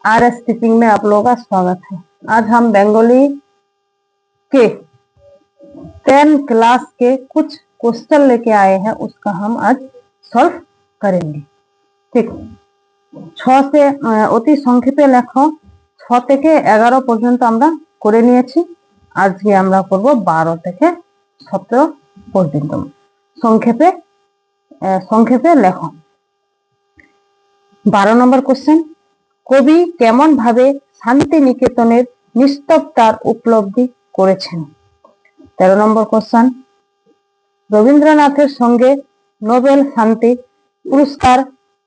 RS teaching में आप लोगों का स्वागत है। आज हम बंगाली के 10 क्लास के कुछ क्वेश्चन लेके आए हैं, उसका हम आज सॉल्व करेंगे। ठीक, 6 से অতি সংক্ষেপে লেখো 6 থেকে 11 পর্যন্ত আমরা করে নিয়েছি। আজকে আমরা করব 12 থেকে 17 পর্যন্ত। সংক্ষেপে লেখো। 12 নম্বর কোশ্চেন, কবি কেমন ভাবে শান্তিনিকেতনের নিস্তব্ধতার উপলব্ধি করেছেন? 13 নম্বর কোশ্চেন, রবীন্দ্রনাথের সঙ্গে নোবেল শান্তি পুরস্কার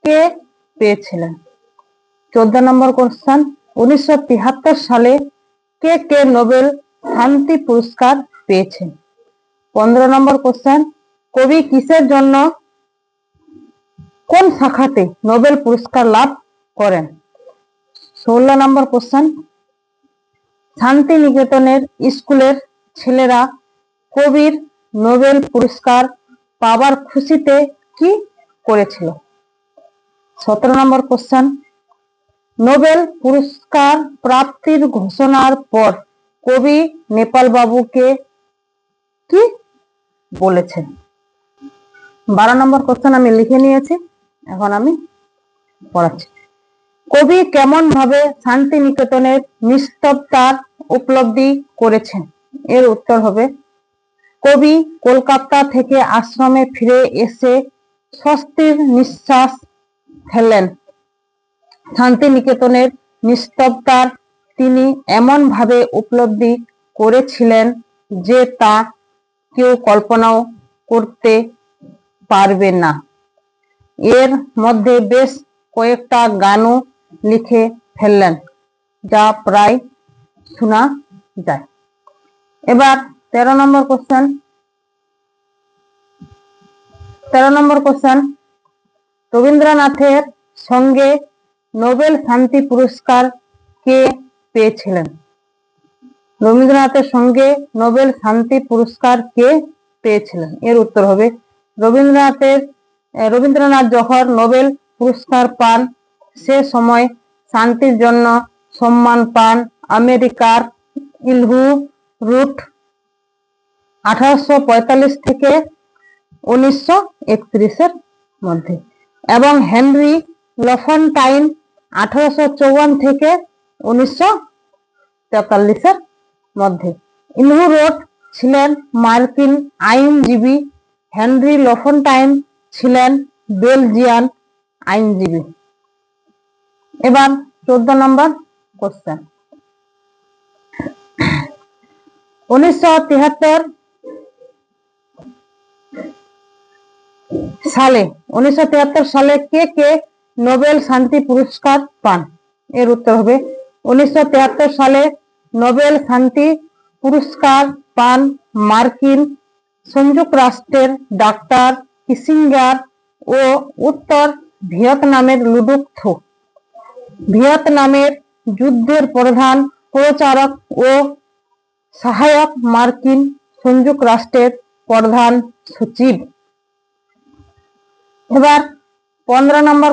কে পেয়েছিলেন? 14 নম্বর কোশ্চেন, 1973 সালে কে নোবেল শান্তি পুরস্কার পেয়েছেন? 15 নম্বর কোশ্চেন, কবি কিসের জন্য কোন শাখাতে নোবেল পুরস্কার লাভ করেন? 16 নম্বর কোশ্চেন, শান্তিনিকেতনের স্কুলের ছেলেরা কবির নোবেল পুরস্কার পাবার খুশিতে কি করেছিল? 17 নম্বর কোশ্চেন, নোবেল পুরস্কার প্রাপ্তির ঘোষণার পর কবি নেপাল বাবুকে কি বলেছেন? 12 নম্বর কোশ্চেন আমি লিখে নিয়েছি, এখন আমি পড়াচ্ছি। কবি কেমন ভাবে শান্তিনিকেতনের নিস্তব্ধতার উপলব্ধি করেছেন? এর উত্তর হবে, কবি কলকাতা থেকে আশ্রমে ফিরে এসে স্বস্তির নিঃশ্বাস ফেললেন। শান্তিনিকেতনের নিস্তব্ধতার তিনি এমন ভাবে উপলব্ধি করেছিলেন যে তা কেউ কল্পনাও করতে পারবে না। এর মধ্যে বেশ কয়েকটা গানও লিখে ফেললেন, যা প্রায় শোনা যায়। এবার 13 নম্বর কোশ্চেন, রবীন্দ্রনাথের সঙ্গে নোবেল শান্তি পুরস্কার কে পেয়েছিলেন? রবীন্দ্রনাথের সঙ্গে নোবেল শান্তি পুরস্কার কে পেয়েছিলেন? এর উত্তর হবে, রবীন্দ্রনাথ যখন নোবেল পুরস্কার পান সে সময় শান্তির জন্য সম্মান পান আমেরিকার ইলহু রুট 1845 থেকে 1931 এর মধ্যে, এবং হেনরি লফনটাইন 1854 থেকে 1943 এর মধ্যে। ইলহু রুট ছিলেন মার্কিন আইনজীবী, হেনরি লফনটাইন ছিলেন বেলজিয়ান আইনজীবী। এবার 14 নম্বর কোশ্চেন, 1973 সালে কে নোবেল শান্তি পুরস্কার পান? এর উত্তর হবে, 1973 সালে নোবেল শান্তি পুরস্কার পান মার্কিন সংযুক্ত রাষ্ট্রের ডাক্তার কিসিঞ্জার ও উত্তর ভিয়েতনামের লুডুক থো। ভিয়েতনামের যুদ্ধের প্রধান প্রচারক ও সহায়ক মার্কিন সংযুক্ত রাষ্ট্রের প্রধান সচিব। এবার 15 নম্বর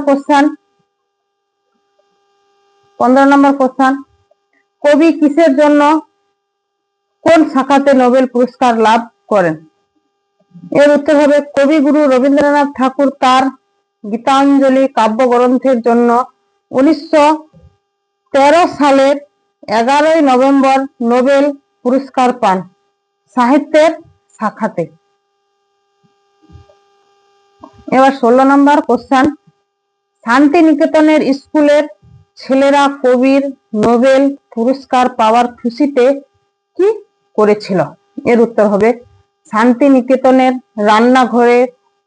কোশ্চেন, কবি কিসের জন্য কোন শাখাতে নোবেল পুরস্কার লাভ করেন? এর উত্তর হবে, কবিগুরু রবীন্দ্রনাথ ঠাকুর তার গীতাঞ্জলি কাব্যগ্রন্থের জন্য 1913 সালের 11 নভেম্বর নোবেল পুরস্কার পান সাহিত্যের শাখাতে। এবার 16 নম্বর কোশ্চেন, শান্তিনিকেতনের স্কুলের ছেলেরা কবির নোবেল পুরস্কার পাওয়ার খুশিতে কি করেছিল? এর উত্তর হবে, শান্তিনিকেতনের রান্নাঘরে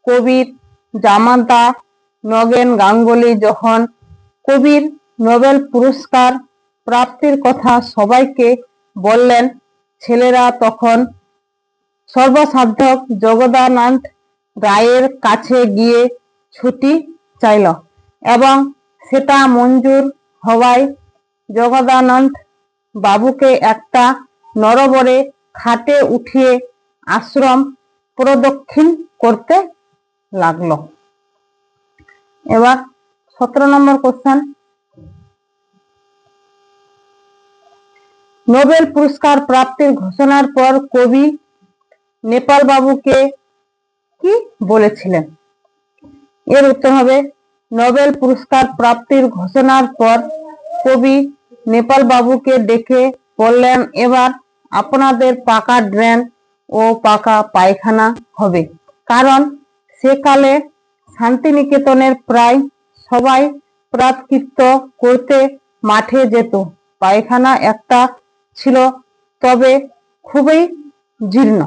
কবির জামাতা নগেন গাঙ্গুলি যখন কবির নোবেল পুরস্কার প্রাপ্তির কথা সবাইকে বললেন, ছেলেরা তখন সর্বসাধক জগদানন্দ রায়ের কাছে গিয়ে ছুটি চাইল এবং সেটা মঞ্জুর হওয়ায় জগদানন্দ বাবুকে একটা নরবরে খাটে উঠিয়ে আশ্রম প্রদক্ষিণ করতে লাগলো। এবার 17 নম্বর কোশ্চেন, নোবেল পুরস্কার প্রাপ্তির ঘোষণার পর কবি নেপাল বাবুকে কি বলেছিলেন? এর উত্তর হবে নোবেল পুরস্কার প্রাপ্তির ঘোষণার পর কবি নেপাল বাবুকে ডেকে বললেন, এবার আপনাদের পাকা ড্রেন ও পাকা পায়খানা হবে। কারণ সেকালে শান্তিনিকেতনের প্রায় সবাই প্রায়শ্চিত্ত করতে মাঠে যেত। পায়খানা একটা ছিল, তবে খুবই জীর্ণ।